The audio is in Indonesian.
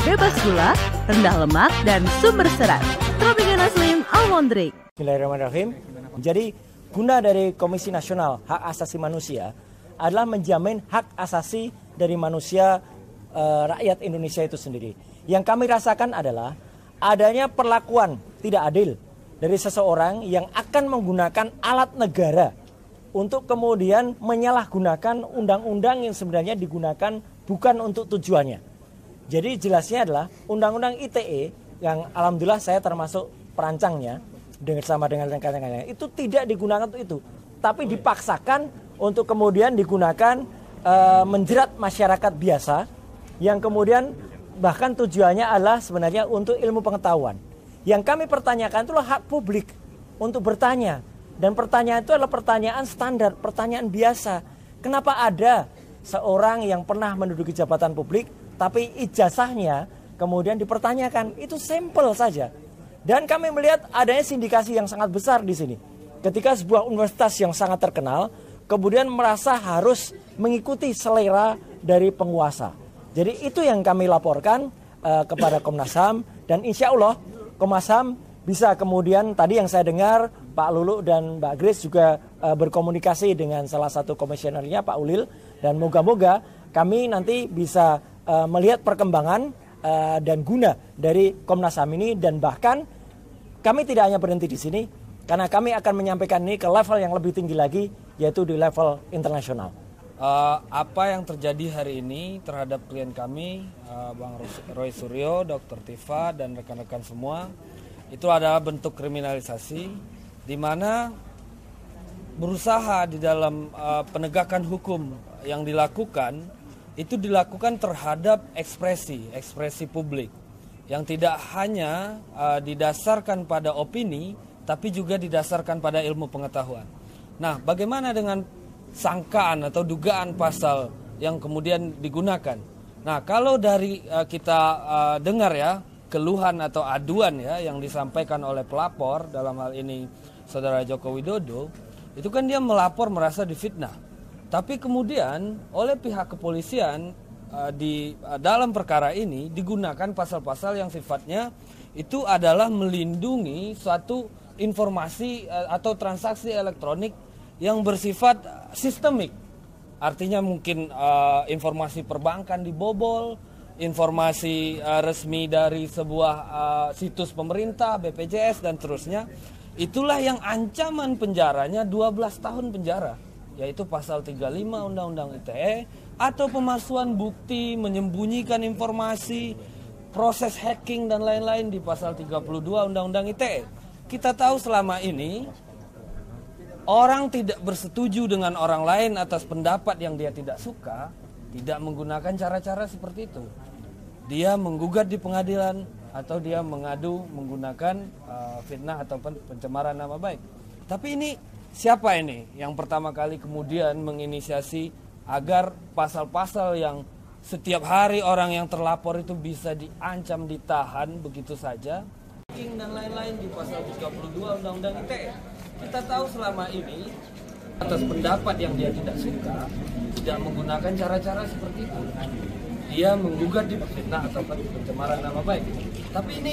bebas gula, rendah lemak, dan sumber serat. Tropicana Slim Almond Drink. Bismillahirrahmanirrahim. Jadi guna dari Komisi Nasional Hak Asasi Manusia adalah menjamin hak asasi dari manusia rakyat Indonesia itu sendiri. Yang kami rasakan adalah adanya perlakuan tidak adil dari seseorang yang akan menggunakan alat negara untuk kemudian menyalahgunakan undang-undang yang sebenarnya digunakan bukan untuk tujuannya. Jadi jelasnya adalah Undang-Undang ITE yang alhamdulillah saya termasuk perancangnya bersama dengan rekan-rekannya itu tidak digunakan untuk itu, tapi dipaksakan untuk kemudian digunakan menjerat masyarakat biasa yang kemudian bahkan tujuannya adalah sebenarnya untuk ilmu pengetahuan. Yang kami pertanyakan itulah hak publik untuk bertanya. Dan pertanyaan itu adalah pertanyaan standar, pertanyaan biasa. Kenapa ada seorang yang pernah menduduki jabatan publik tapi ijazahnya kemudian dipertanyakan? Itu sampel saja. Dan kami melihat adanya sindikasi yang sangat besar di sini. Ketika sebuah universitas yang sangat terkenal kemudian merasa harus mengikuti selera dari penguasa. Jadi itu yang kami laporkan kepada Komnas HAM, dan insya Allah Komnas HAM bisa kemudian, tadi yang saya dengar Pak Lulu dan Mbak Grace juga berkomunikasi dengan salah satu komisionernya Pak Ulil, dan moga-moga kami nanti bisa melihat perkembangan dan guna dari Komnas HAM ini, dan bahkan kami tidak hanya berhenti di sini karena kami akan menyampaikan ini ke level yang lebih tinggi lagi, yaitu di level internasional. Apa yang terjadi hari ini terhadap klien kami, Bang Roy Suryo, Dr. Tifa, dan rekan-rekan semua, itu adalah bentuk kriminalisasi di mana berusaha di dalam penegakan hukum yang dilakukan, itu dilakukan terhadap ekspresi publik yang tidak hanya didasarkan pada opini, tapi juga didasarkan pada ilmu pengetahuan. Nah, bagaimana dengan sangkaan atau dugaan pasal yang kemudian digunakan? Nah, kalau dari kita dengar ya, keluhan atau aduan ya yang disampaikan oleh pelapor, dalam hal ini Saudara Joko Widodo, itu kan dia melapor merasa difitnah. Tapi kemudian oleh pihak kepolisian di dalam perkara ini digunakan pasal-pasal yang sifatnya itu adalah melindungi suatu informasi atau transaksi elektronik yang bersifat sistemik. Artinya mungkin informasi perbankan dibobol, informasi resmi dari sebuah situs pemerintah, BPJS dan seterusnya. Itulah yang ancaman penjaranya 12 tahun penjara, yaitu pasal 35 Undang-Undang ITE, atau pemalsuan bukti, menyembunyikan informasi, proses hacking dan lain-lain di pasal 32 Undang-Undang ITE. Kita tahu selama ini orang tidak bersetuju dengan orang lain atas pendapat yang dia tidak suka, tidak menggunakan cara-cara seperti itu. Dia menggugat di pengadilan atau dia mengadu menggunakan fitnah atau pencemaran nama baik. Tapi ini siapa ini yang pertama kali kemudian menginisiasi agar pasal-pasal yang setiap hari orang yang terlapor itu bisa diancam, ditahan begitu saja, dan lain-lain di pasal 32 Undang-Undang ITE. Kita tahu selama ini atas pendapat yang dia tidak suka, tidak menggunakan cara-cara seperti itu. Dia menggugat di fitnah atau pencemaran nama baik. Tapi ini